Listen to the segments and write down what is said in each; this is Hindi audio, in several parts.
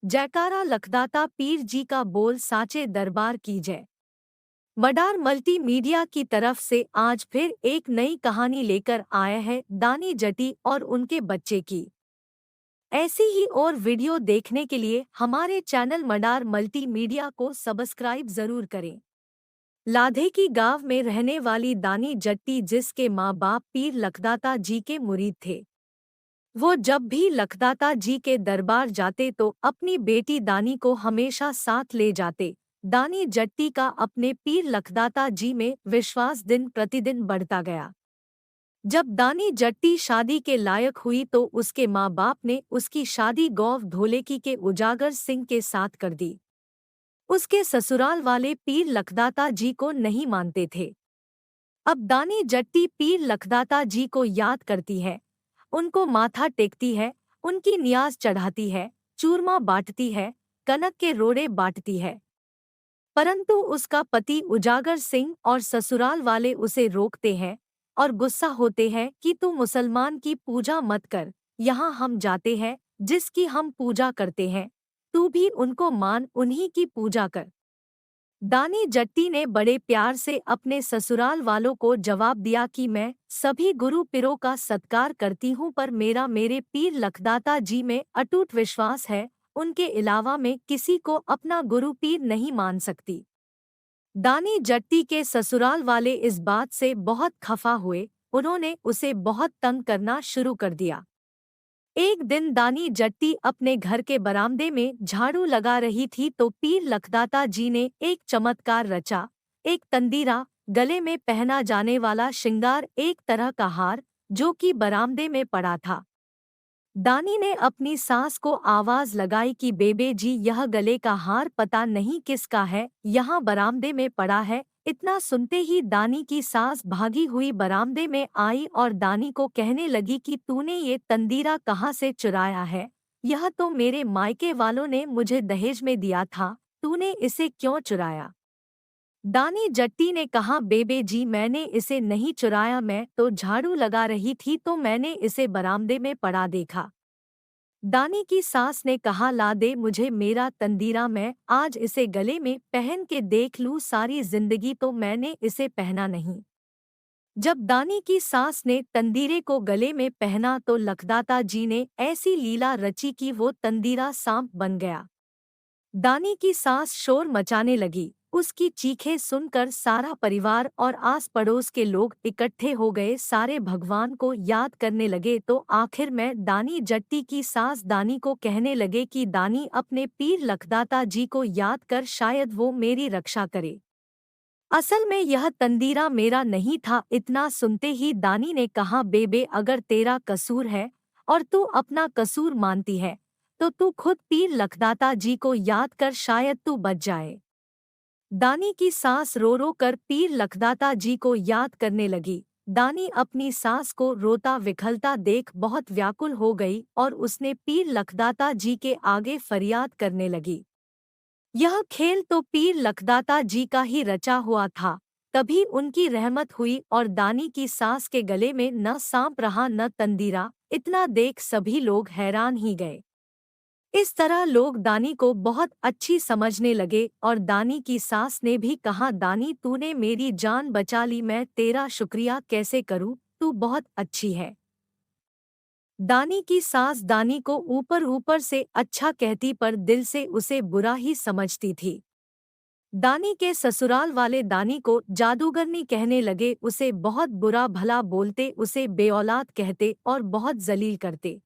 जयकारा लखदाता पीर जी का बोल साचे दरबार की जय। मडार मल्टीमीडिया की तरफ से आज फिर एक नई कहानी लेकर आया है दानी जटी और उनके बच्चे की। ऐसी ही और वीडियो देखने के लिए हमारे चैनल मडार मल्टीमीडिया को सब्सक्राइब जरूर करें। लाधे की गांव में रहने वाली दानी जट्टी, जिसके माँ बाप पीर लखदाता जी के मुरीद थे, वो जब भी लखदाता जी के दरबार जाते तो अपनी बेटी दानी को हमेशा साथ ले जाते। दानी जट्टी का अपने पीर लखदाता जी में विश्वास दिन प्रतिदिन बढ़ता गया। जब दानी जट्टी शादी के लायक हुई तो उसके माँ बाप ने उसकी शादी गौव धोलेकी के उजागर सिंह के साथ कर दी। उसके ससुराल वाले पीर लखदाता जी को नहीं मानते थे। अब दानी जट्टी पीर लखदाता जी को याद करती है, उनको माथा टेकती है, उनकी नियाज चढ़ाती है, चूरमा बांटती है, कनक के रोड़े बांटती है। परंतु उसका पति उजागर सिंह और ससुराल वाले उसे रोकते हैं और गुस्सा होते हैं कि तू मुसलमान की पूजा मत कर, यहाँ हम जाते हैं जिसकी हम पूजा करते हैं, तू भी उनको मान, उन्हीं की पूजा कर। दानी जट्टी ने बड़े प्यार से अपने ससुराल वालों को जवाब दिया कि मैं सभी गुरु पीरों का सत्कार करती हूँ, पर मेरा मेरे पीर लखदाता जी में अटूट विश्वास है, उनके अलावा मैं किसी को अपना गुरु पीर नहीं मान सकती। दानी जट्टी के ससुराल वाले इस बात से बहुत खफा हुए, उन्होंने उसे बहुत तंग करना शुरू कर दिया। एक दिन दानी जट्टी अपने घर के बरामदे में झाड़ू लगा रही थी तो पीर लखदाता जी ने एक चमत्कार रचा। एक तंदीरा, गले में पहना जाने वाला श्रृंगार, एक तरह का हार, जो कि बरामदे में पड़ा था। दानी ने अपनी सास को आवाज लगाई कि बेबे जी, यह गले का हार पता नहीं किसका है, यहाँ बरामदे में पड़ा है। इतना सुनते ही दानी की सास भागी हुई बरामदे में आई और दानी को कहने लगी कि तूने ये तंदीरा कहाँ से चुराया है? यह तो मेरे मायके वालों ने मुझे दहेज में दिया था, तूने इसे क्यों चुराया? दानी जट्टी ने कहा, बेबे जी मैंने इसे नहीं चुराया, मैं तो झाड़ू लगा रही थी तो मैंने इसे बरामदे में पड़ा देखा। दानी की सास ने कहा, ला दे मुझे मेरा तंदीरा, मैं आज इसे गले में पहन के देख लूं, सारी जिंदगी तो मैंने इसे पहना नहीं। जब दानी की सास ने तंदीरे को गले में पहना तो लखदाता जी ने ऐसी लीला रची कि वो तंदीरा सांप बन गया। दानी की सास शोर मचाने लगी, उसकी चीखें सुनकर सारा परिवार और आस पड़ोस के लोग इकट्ठे हो गए, सारे भगवान को याद करने लगे। तो आखिर में दानी जट्टी की सास दानी को कहने लगे कि दानी अपने पीर लखदाता जी को याद कर, शायद वो मेरी रक्षा करे। असल में यह तंदीरा मेरा नहीं था। इतना सुनते ही दानी ने कहा, बेबे अगर तेरा कसूर है और तू अपना कसूर मानती है तो तू खुद पीर लखदाता जी को याद कर, शायद तू बच जाए। दानी की सास रो रो कर पीर लखदाता जी को याद करने लगी। दानी अपनी सास को रोता विखलता देख बहुत व्याकुल हो गई और उसने पीर लखदाता जी के आगे फरियाद करने लगी। यह खेल तो पीर लखदाता जी का ही रचा हुआ था। तभी उनकी रहमत हुई और दानी की सास के गले में न सांप रहा न तंदीरा। इतना देख सभी लोग हैरान ही गए। इस तरह लोग दानी को बहुत अच्छी समझने लगे और दानी की सास ने भी कहा, दानी तूने मेरी जान बचा ली, मैं तेरा शुक्रिया कैसे करूं, तू बहुत अच्छी है। दानी की सास दानी को ऊपर ऊपर से अच्छा कहती पर दिल से उसे बुरा ही समझती थी। दानी के ससुराल वाले दानी को जादूगरनी कहने लगे, उसे बहुत बुरा भला बोलते, उसे बेऔलाद कहते और बहुत जलील करते।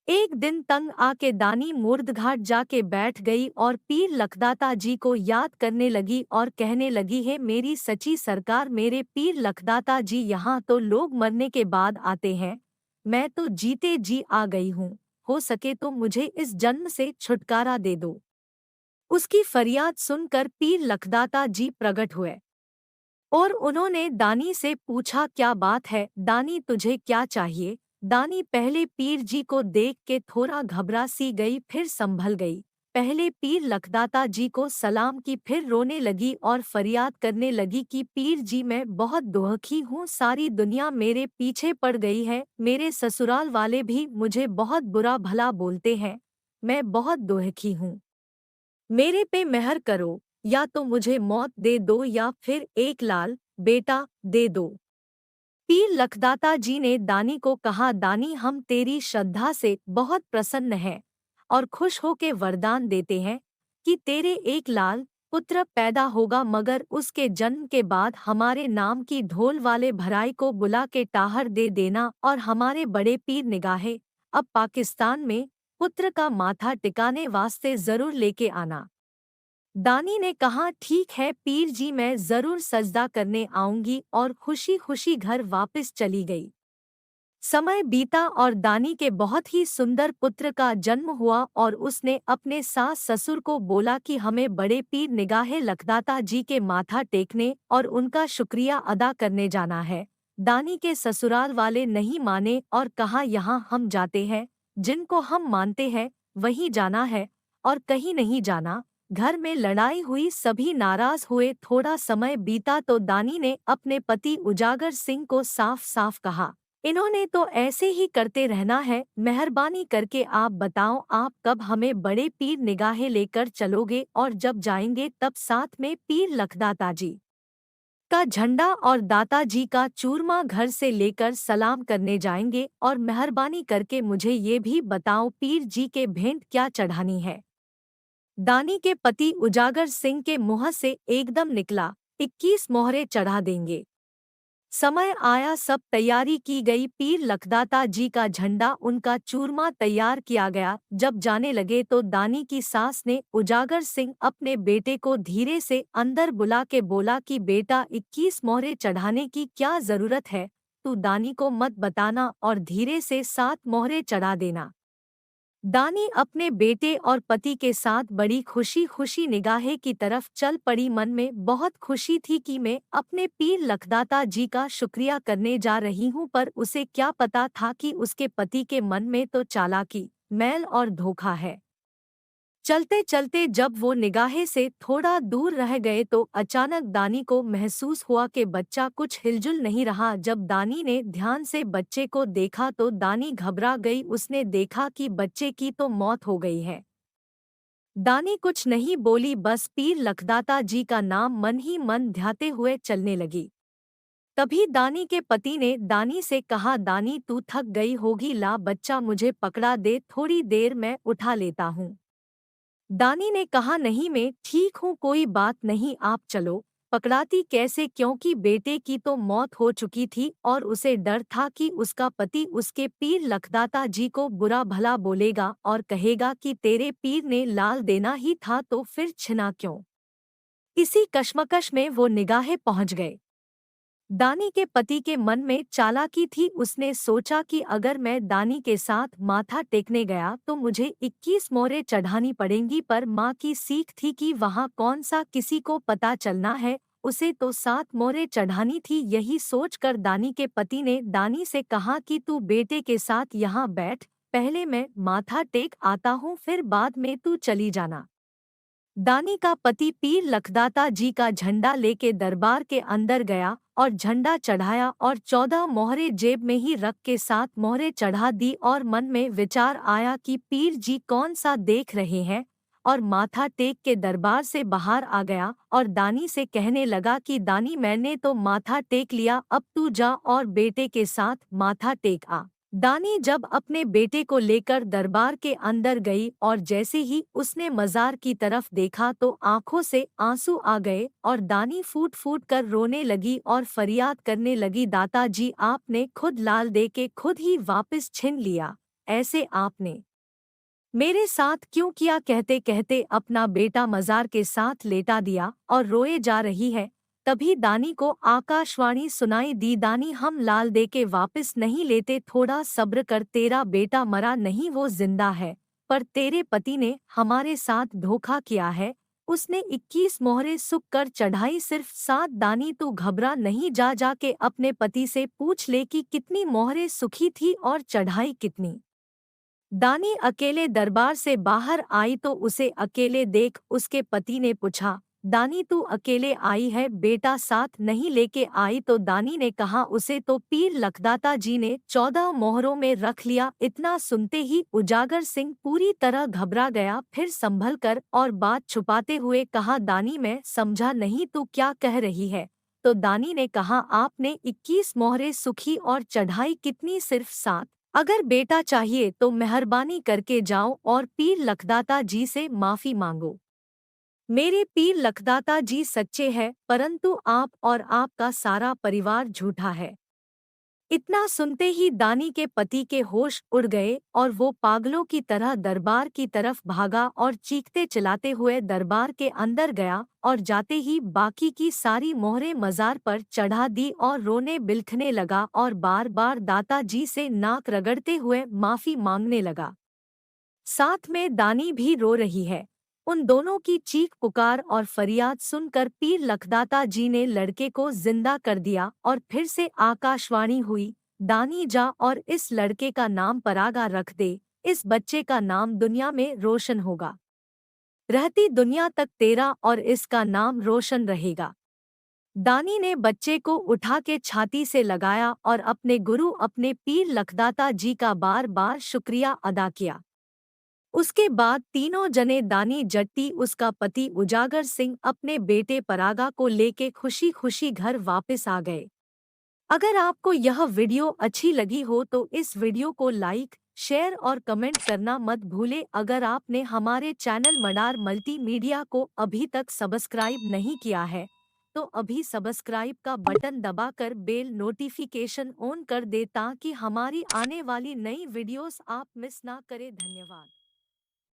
एक दिन तंग आके दानी मूर्दघाट जाके बैठ गई और पीर लखदाता जी को याद करने लगी और कहने लगी, है मेरी सच्ची सरकार, मेरे पीर लखदाता जी, यहाँ तो लोग मरने के बाद आते हैं, मैं तो जीते जी आ गई हूँ, हो सके तो मुझे इस जन्म से छुटकारा दे दो। उसकी फरियाद सुनकर पीर लखदाता जी प्रकट हुए और उन्होंने दानी से पूछा, क्या बात है दानी, तुझे क्या चाहिए? दानी पहले पीर जी को देख के थोड़ा घबरा सी गई, फिर संभल गई। पहले पीर लखदाता जी को सलाम की, फिर रोने लगी और फरियाद करने लगी कि पीर जी मैं बहुत दुखी हूँ, सारी दुनिया मेरे पीछे पड़ गई है, मेरे ससुराल वाले भी मुझे बहुत बुरा भला बोलते हैं, मैं बहुत दुखी हूँ। मेरे पे मेहर करो, या तो मुझे मौत दे दो या फिर एक लाल बेटा दे दो। पीर लखदाता जी ने दानी को कहा, दानी हम तेरी श्रद्धा से बहुत प्रसन्न हैं और खुश होके वरदान देते हैं कि तेरे एक लाल पुत्र पैदा होगा, मगर उसके जन्म के बाद हमारे नाम की ढोल वाले भराई को बुला के टाहर दे देना और हमारे बड़े पीर निगाहे अब पाकिस्तान में पुत्र का माथा टिकाने वास्ते जरूर लेके आना। दानी ने कहा, ठीक है पीर जी, मैं जरूर सजदा करने आऊंगी, और खुशी खुशी घर वापस चली गई। समय बीता और दानी के बहुत ही सुंदर पुत्र का जन्म हुआ और उसने अपने सास ससुर को बोला कि हमें बड़े पीर निगाहे लखदाता जी के माथा टेकने और उनका शुक्रिया अदा करने जाना है। दानी के ससुराल वाले नहीं माने और कहा, यहाँ हम जाते हैं, जिनको हम मानते हैं वहीं जाना है और कहीं नहीं जाना। घर में लड़ाई हुई, सभी नाराज हुए। थोड़ा समय बीता तो दानी ने अपने पति उजागर सिंह को साफ साफ कहा, इन्होंने तो ऐसे ही करते रहना है, मेहरबानी करके आप बताओ आप कब हमें बड़े पीर निगाहे लेकर चलोगे, और जब जाएंगे तब साथ में पीर लखदाता जी का झंडा और दाता जी का चूरमा घर से लेकर सलाम करने जाएंगे, और मेहरबानी करके मुझे ये भी बताओ पीर जी के भेंट क्या चढ़ानी है। दानी के पति उजागर सिंह के मुंह से एकदम निकला, 21 मोहरे चढ़ा देंगे। समय आया, सब तैयारी की गई, पीर लखदाता जी का झंडा उनका चूरमा तैयार किया गया। जब जाने लगे तो दानी की सास ने उजागर सिंह अपने बेटे को धीरे से अंदर बुला के बोला कि बेटा 21 मोहरे चढ़ाने की क्या जरूरत है, तू दानी को मत बताना और धीरे से 7 मोहरे चढ़ा देना। दानी अपने बेटे और पति के साथ बड़ी खुशी खुशी निगाहे की तरफ चल पड़ी। मन में बहुत खुशी थी कि मैं अपने पीर लखदाता जी का शुक्रिया करने जा रही हूँ, पर उसे क्या पता था कि उसके पति के मन में तो चालाकी, मैल और धोखा है। चलते चलते जब वो निगाहे से थोड़ा दूर रह गए तो अचानक दानी को महसूस हुआ कि बच्चा कुछ हिलजुल नहीं रहा। जब दानी ने ध्यान से बच्चे को देखा तो दानी घबरा गई। उसने देखा कि बच्चे की तो मौत हो गई है। दानी कुछ नहीं बोली, बस पीर लखदाता जी का नाम मन ही मन ध्याते हुए चलने लगी। तभी दानी के पति ने दानी से कहा, दानी तू थक गई होगी, ला बच्चा मुझे पकड़ा दे, थोड़ी देर मैं उठा लेता हूँ। दानी ने कहा, नहीं मैं ठीक हूँ, कोई बात नहीं, आप चलो। पकड़ाती कैसे, क्योंकि बेटे की तो मौत हो चुकी थी और उसे डर था कि उसका पति उसके पीर लखदाता जी को बुरा भला बोलेगा और कहेगा कि तेरे पीर ने लाल देना ही था तो फिर छिना क्यों। इसी कश्मकश में वो निगाहे पहुंच गए। दानी के पति के मन में चालाकी थी। उसने सोचा कि अगर मैं दानी के साथ माथा टेकने गया तो मुझे 21 मोहरें चढ़ानी पड़ेंगी, पर माँ की सीख थी कि वहाँ कौन सा किसी को पता चलना है, उसे तो 7 मोहरें चढ़ानी थी। यही सोचकर दानी के पति ने दानी से कहा कि तू बेटे के साथ यहाँ बैठ, पहले मैं माथा टेक आता हूँ, फिर बाद में तू चली जाना। दानी का पति पीर लखदाता जी का झंडा लेके दरबार के अंदर गया और झंडा चढ़ाया और 14 मोहरे जेब में ही रख के 7 मोहरे चढ़ा दी। और मन में विचार आया कि पीर जी कौन सा देख रहे हैं, और माथा टेक के दरबार से बाहर आ गया और दानी से कहने लगा कि दानी मैंने तो माथा टेक लिया, अब तू जा और बेटे के साथ माथा टेक आ। दानी जब अपने बेटे को लेकर दरबार के अंदर गई और जैसे ही उसने मजार की तरफ देखा तो आंखों से आंसू आ गए और दानी फूट फूट कर रोने लगी और फरियाद करने लगी, दाता जी आपने खुद लाल दे के खुद ही वापस छीन लिया, ऐसे आपने मेरे साथ क्यों किया। कहते कहते अपना बेटा मजार के साथ लेटा दिया और रोए जा रही है। तभी दानी को आकाशवाणी सुनाई दी, दानी हम लाल दे के वापस नहीं लेते, थोड़ा सब्र कर, तेरा बेटा मरा नहीं वो जिंदा है, पर तेरे पति ने हमारे साथ धोखा किया है। उसने 21 मोहरे सुख कर चढ़ाई, सिर्फ 7। दानी तू घबरा नहीं, जा जाके अपने पति से पूछ ले कि कितनी मोहरे सुखी थी और चढ़ाई कितनी। दानी अकेले दरबार से बाहर आई तो उसे अकेले देख उसके पति ने पूछा, दानी तू अकेले आई है बेटा, साथ नहीं लेके आई? तो दानी ने कहा उसे तो पीर लखदाता जी ने 14 मोहरों में रख लिया। इतना सुनते ही उजागर सिंह पूरी तरह घबरा गया, फिर संभल कर और बात छुपाते हुए कहा दानी मैं समझा नहीं, तू क्या कह रही है? तो दानी ने कहा आपने 21 मोहरे सुखी और चढ़ाई कितनी? सिर्फ 7। अगर बेटा चाहिए तो मेहरबानी करके जाओ और पीर लखदाता जी से माफी मांगो। मेरे पीर लखदाता जी सच्चे हैं, परंतु आप और आपका सारा परिवार झूठा है। इतना सुनते ही दानी के पति के होश उड़ गए और वो पागलों की तरह दरबार की तरफ भागा और चीखते चिल्लाते हुए दरबार के अंदर गया और जाते ही बाकी की सारी मोहरें मजार पर चढ़ा दी और रोने बिलखने लगा और बार बार दाता जी से नाक रगड़ते हुए माफी मांगने लगा। साथ में दानी भी रो रही है। उन दोनों की चीख पुकार और फरियाद सुनकर पीर लखदाता जी ने लड़के को जिंदा कर दिया और फिर से आकाशवाणी हुई, दानी जा और इस लड़के का नाम परागा रख दे, इस बच्चे का नाम दुनिया में रोशन होगा। रहती दुनिया तक तेरा और इसका नाम रोशन रहेगा। दानी ने बच्चे को उठा के छाती से लगाया और अपने गुरु अपने पीर लखदाता जी का बार बार शुक्रिया अदा किया। उसके बाद तीनों जने दानी जट्टी उसका पति उजागर सिंह अपने बेटे परागा को लेके खुशी खुशी घर वापस आ गए। अगर आपको यह वीडियो अच्छी लगी हो तो इस वीडियो को लाइक, शेयर और कमेंट करना मत भूले। अगर आपने हमारे चैनल मडार मल्टीमीडिया को अभी तक सब्सक्राइब नहीं किया है तो अभी सब्सक्राइब का बटन दबाकर बेल नोटिफिकेशन ऑन कर दे ताकि हमारी आने वाली नई वीडियोस आप मिस ना करें। धन्यवाद।